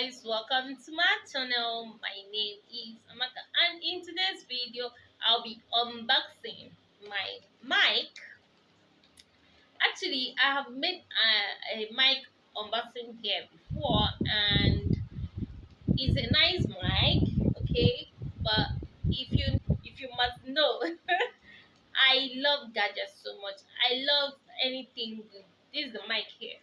guys, welcome to my channel. My name is Amaka, and in today's video I'll be unboxing my mic. Actually, I have made a mic unboxing here before, and it's a nice mic, okay? But if you must know, I love gadgets so much. I love anything good. This is the mic here.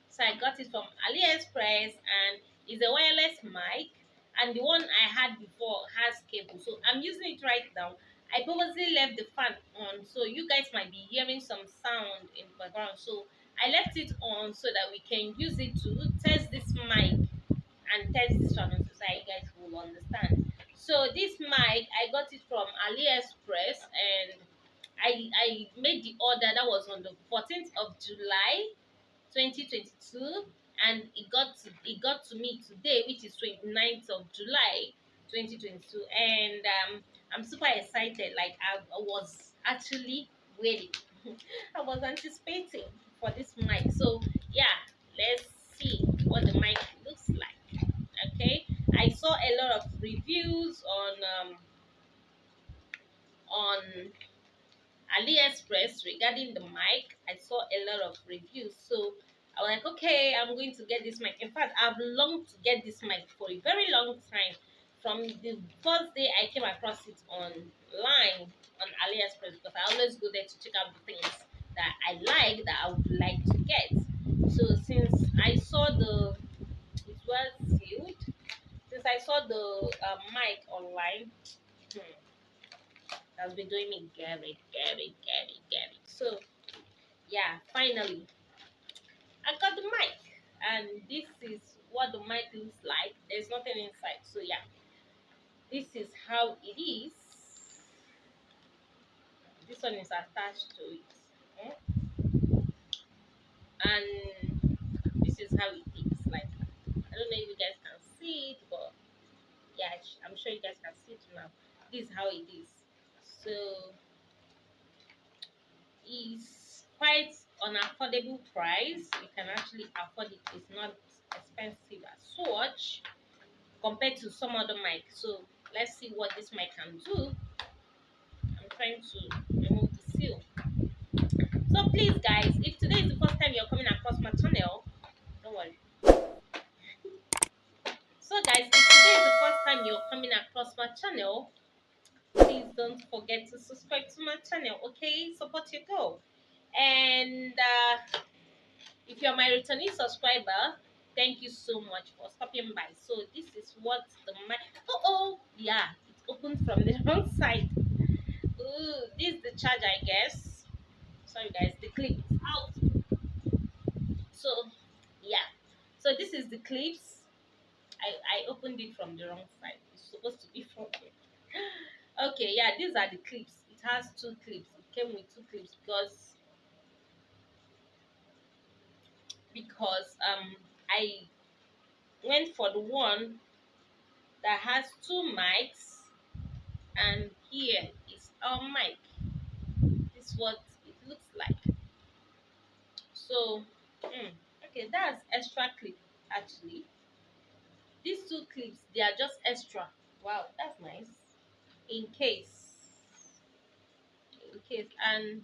So I got it from AliExpress, and it's a wireless mic, and the one I had before has cable, so I'm using it right now. I purposely left the fan on, so you guys might be hearing some sound in the background. So I left it on so that we can use it to test this mic and test this one so that you guys will understand. So this mic, I got it from AliExpress, and I made the order. That was on the 14th of July 2022, and it got to me today, which is 29th of July 2022. And I'm super excited. Like, I was actually waiting. I was anticipating for this mic. So yeah, let's see what the mic looks like. Okay, I saw a lot of reviews on AliExpress regarding the mic. I saw a lot of reviews, so I was like, okay, I'm going to get this mic. In fact, I've longed to get this mic for a very long time. From the first day I came across it online on AliExpress, because I always go there to check out the things that I like, that I would like to get. So since I saw it was sealed, since I saw the mic online, hmm, that's been doing me Gary. So yeah, finally I got the mic, and this is what the mic looks like. There's nothing inside, so yeah, this is how it is. This one is attached to it, and this is how it is. Like, I don't know if you guys can see it, but yeah, I'm sure you guys can see it now. This is how it is. So is quite an affordable price. You can actually afford it. It's not expensive as such compared to some other mic. So let's see what this mic can do. I'm trying to remove the seal. So please guys, if today is the first time you're coming across my channel, don't worry. So guys, if today is the first time you're coming across my channel, please don't forget to subscribe to my channel, okay? Support your goal. And if you're my returning subscriber, thank you so much for stopping by. So this is what the mic. Yeah, it's opened from the wrong side. Ooh, this is the charger, I guess. Sorry guys, the clip is out. So yeah, so this is the clips. I opened it from the wrong side. It's supposed to be from here. Okay, yeah, these are the clips. It has two clips. It came with two clips because I went for the one that has two mics, and here is our mic. This is what it looks like. So okay, that's extra clip. Actually, these two clips, they are just extra. Wow, that's nice. In case, and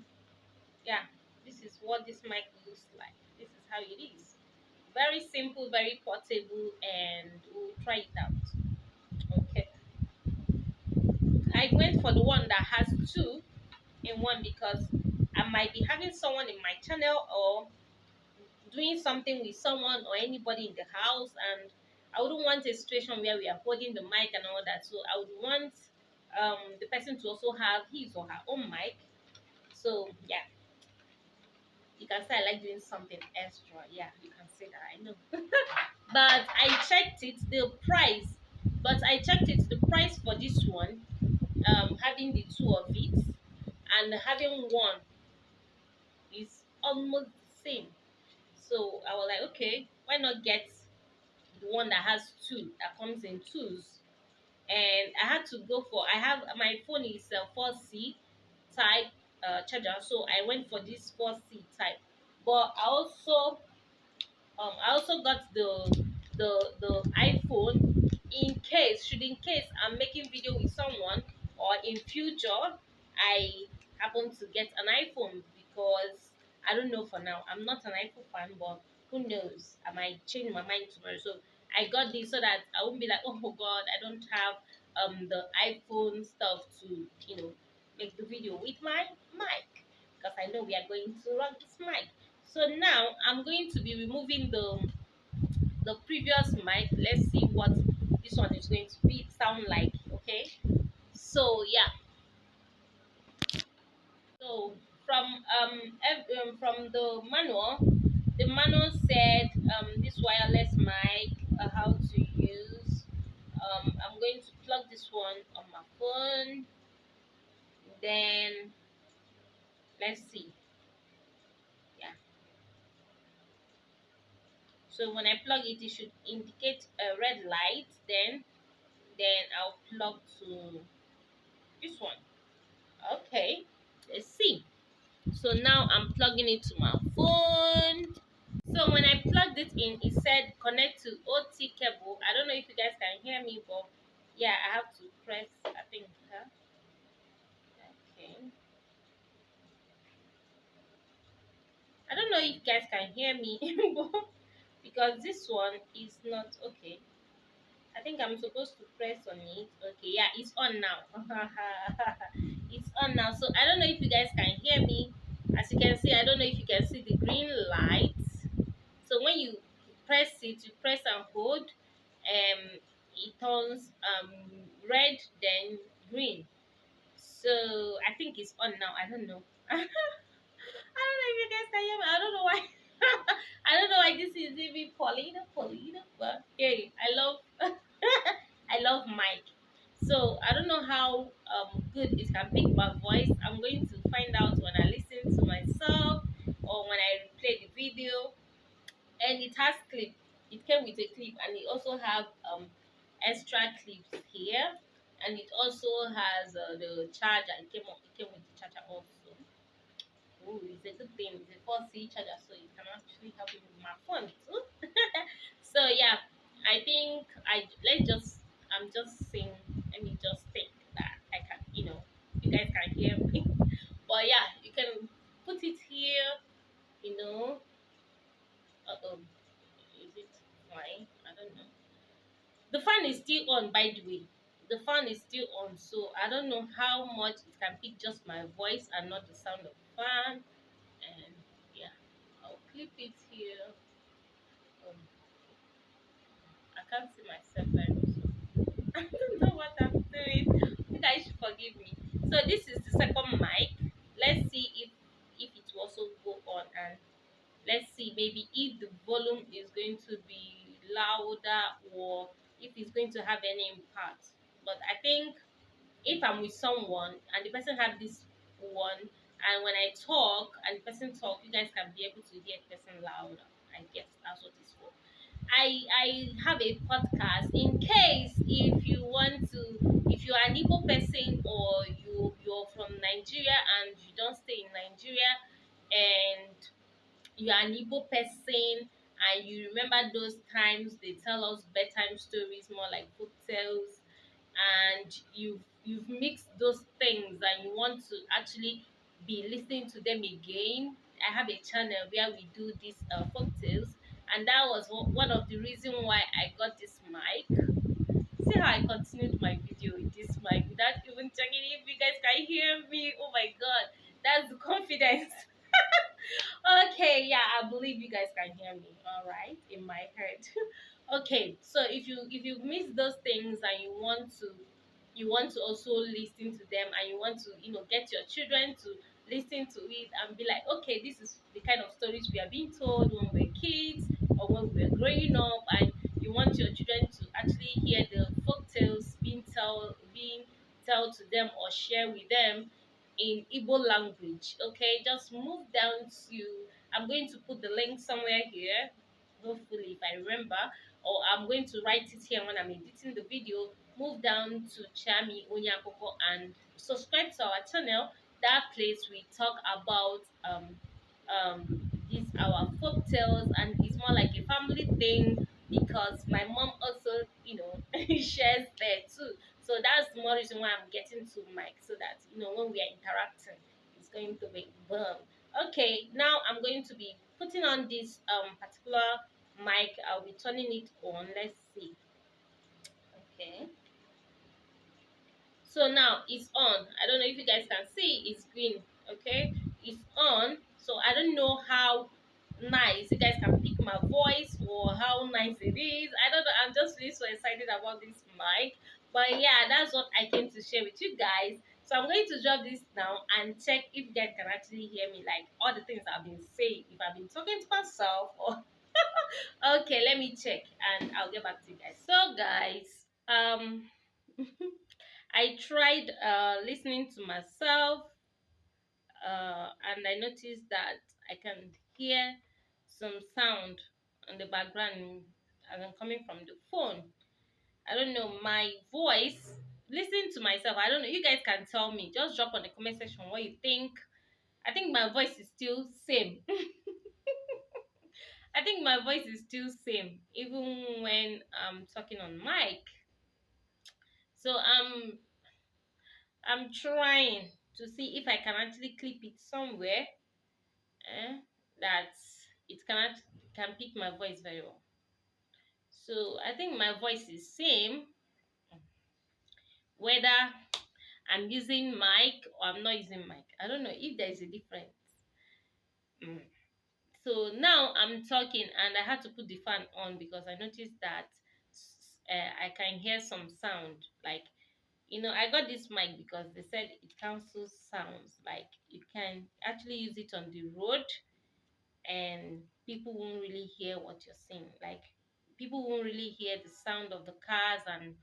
yeah, this is what this mic looks like. This is how it is. Very simple, very portable, and we'll try it out. Okay, I went for the one that has two in one, because I might be having someone in my channel, or doing something with someone or anybody in the house, and I wouldn't want a situation where we are holding the mic and all that. So I would want the person to also have his or her own mic. So yeah, you can say I like doing something extra. Yeah, you can say that, I know. But I checked it, the price. But I checked it, the price for this one, having the two of it and having one, is almost the same. So I was like, okay, why not get the one that has two, that comes in twos? And I had to go for, I have, my phone is a 4C type charger, so I went for this 4C type. But I also got the iPhone in case I'm making video with someone, or in future I happen to get an iPhone, because I don't know for now. I'm not an iPhone fan, but who knows? I might change my mind tomorrow. So I got this so that I won't be like, oh God, I don't have the iPhone stuff to make the video with my mic, because I know we are going to run this mic. So now I'm going to be removing the previous mic. Let's see what this one is going to be sound like. Okay, so yeah, so from the manual said this wireless mic, how to use. I'm going to plug this one on my phone. Then let's see. Yeah. So when I plug it, it should indicate a red light. Then I'll plug to this one. Okay. Let's see. So now I'm plugging it to my phone. So when I plugged it in, it said connect to OT cable. I don't know if you guys can hear me, but yeah, I have to press. I think. Huh? Okay. I don't know if you guys can hear me, because this one is not okay. I think I'm supposed to press on it. Okay, yeah, it's on now. It's on now. So I don't know if you guys can hear me. As you can see, I don't know if you can see the green light. So when you press it, you press and hold, it turns red, then green. So I think it's on now. I don't know. I don't know if you guys can hear me. I don't know why. I don't know why this is even Paulina, but hey, I love I love Mike. So I don't know how good it can pick my voice. I'm going to find out when I listen to myself, or when I play the video. And it has clip. It came with a clip, and it also have extra clips here, and it also has the charger. It came with the charger also. Oh, it's a good thing. It's a 4C charger, so it can actually help me with my phone too. So yeah, I think let's just I'm just saying. Let me just think that I can, you guys can hear me. But yeah, you can put it here. You know, oh, is it fine? I don't know. The fan is still on, by the way. The fan is still on, so I don't know how much it can pick just my voice and not the sound of the fan. And yeah, I'll clip it here. um, I can't see myself very well. I don't know what I'm doing. You guys should forgive me. So this is the second mic. Let's see if it will also go on, and let's see maybe if the volume is going to be louder, or if it's going to have any impact. But I think if I'm with someone and the person have this one, and when I talk and the person talk, you guys can be able to hear the person louder. I guess that's what it's for. I have a podcast in case if you want to, if you are an Igbo person, or you're from Nigeria and you don't stay in Nigeria, and you are an Igbo person, and you remember those times they tell us bedtime stories, more like folk tales, and you've mixed those things and you want to actually be listening to them again. I have a channel where we do these folk tales, and that was one of the reasons why I got this mic. See how I continued my video with this mic without even checking if you guys can hear me. Oh my god, that's the confidence. Okay, yeah, I believe you guys can hear me. All right, in my head. Okay, so if you miss those things and you want to also listen to them, and you want to get your children to listen to it and be like, okay, this is the kind of stories we are being told when we're kids, or when we were growing up, and you want your children to actually hear the folk tales being told to them, or share with them in Igbo language. Okay, just move down to, I'm going to put the link somewhere here, hopefully if I remember, or I'm going to write it here when I'm editing the video. Move down to Chami Onyakoko and subscribe to our channel. That place we talk about these our folk tales, and it's more like a family thing. because my mom also, shares there too. So that's more reason why I'm getting to mic, so that when we are interacting, it's going to be boom. Okay, now I'm going to be putting on this particular mic. I'll be turning it on. Let's see. Okay. So now it's on. I don't know if you guys can see, it's green. Okay, it's on. So I don't know how nice you guys can pick my voice or how nice it is. I don't know. I'm just really so excited about this mic. But yeah, that's what I came to share with you guys. So I'm going to drop this now and check if you guys can actually hear me, like all the things I've been saying, if I've been talking to myself or okay, let me check and I'll get back to you guys. So guys, I tried listening to myself, and I noticed that I can hear some sound on the background as I'm coming from the phone. I don't know my voice. Listening to myself, I don't know. You guys can tell me. Just drop on the comment section what you think. I think my voice is still same. I think my voice is still same even when I'm talking on mic. So I'm trying to see if I can actually clip it somewhere, that it can pick my voice very well. So I think my voice is same whether I'm using mic or I'm not using mic. I don't know if there is a difference. Mm. So now I'm talking and I had to put the fan on because I noticed that I can hear some sound. Like, I got this mic because they said it cancels sounds. Like, you can actually use it on the road and people won't really hear what you're saying. Like, people won't really hear the sound of the cars and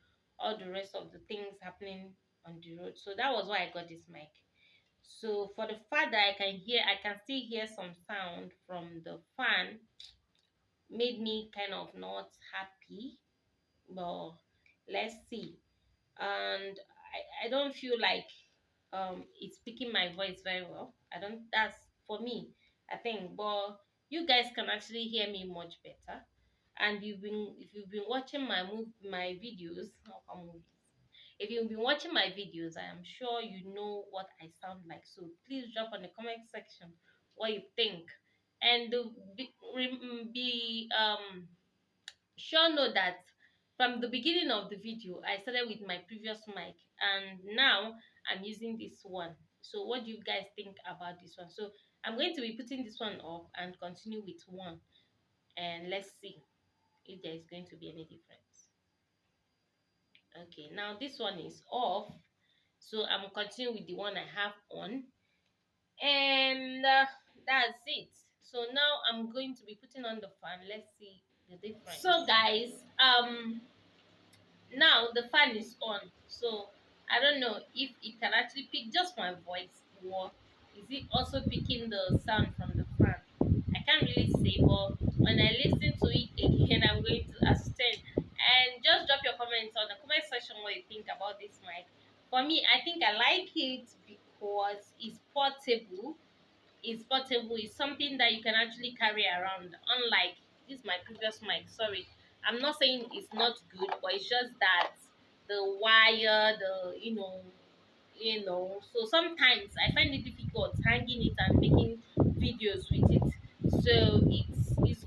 all the rest of the things happening on the road. So that was why I got this mic. So for the fact that I can still hear some sound from the fan, made me kind of not happy. But let's see. And I don't feel like it's picking my voice very well. I don't That's for me, I think. But you guys can actually hear me much better. And if you've been watching my videos, movies, if you've been watching my videos, I am sure you know what I sound like. So please drop on the comment section what you think. And be sure know that from the beginning of the video I started with my previous mic and now I'm using this one. So what do you guys think about this one? So I'm going to be putting this one off and continue with one, and let's see if there is going to be any difference. Okay, now this one is off, so I'm continuing with the one I have on, and that's it. So now I'm going to be putting on the fan. Let's see the difference. So guys, now the fan is on, so I don't know if it can actually pick just my voice or is it also picking the sound from the fan. I can't really say, but when I listen to it again I'm going to ascertain. And just drop your comments on the comment section what you think about this mic. For me, I think I like it because it's portable. It's something that you can actually carry around, unlike this my previous mic. Sorry, I'm not saying it's not good, but it's just that the wire, so sometimes I find it difficult hanging it and making videos with it. So it's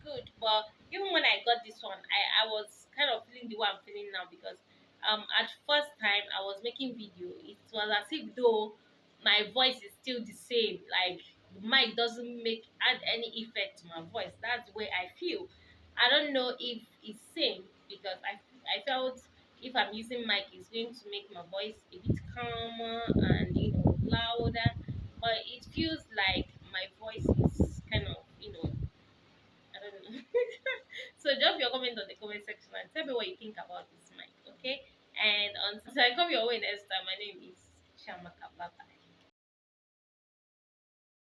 good, but even when I got this one, I was kind of feeling the way I'm feeling now, because at first time I was making video, it was as if though my voice is still the same, like the mic doesn't make add any effect to my voice. That's the way I feel. I don't know if it's same, because I felt if I'm using mic, it's going to make my voice a bit calmer and louder. But it feels like my voice is kind of I don't know. So drop your comment on the comment section and tell me what you think about this mic, okay? And until I come your way next time, my name is Shamaka. Bye bye.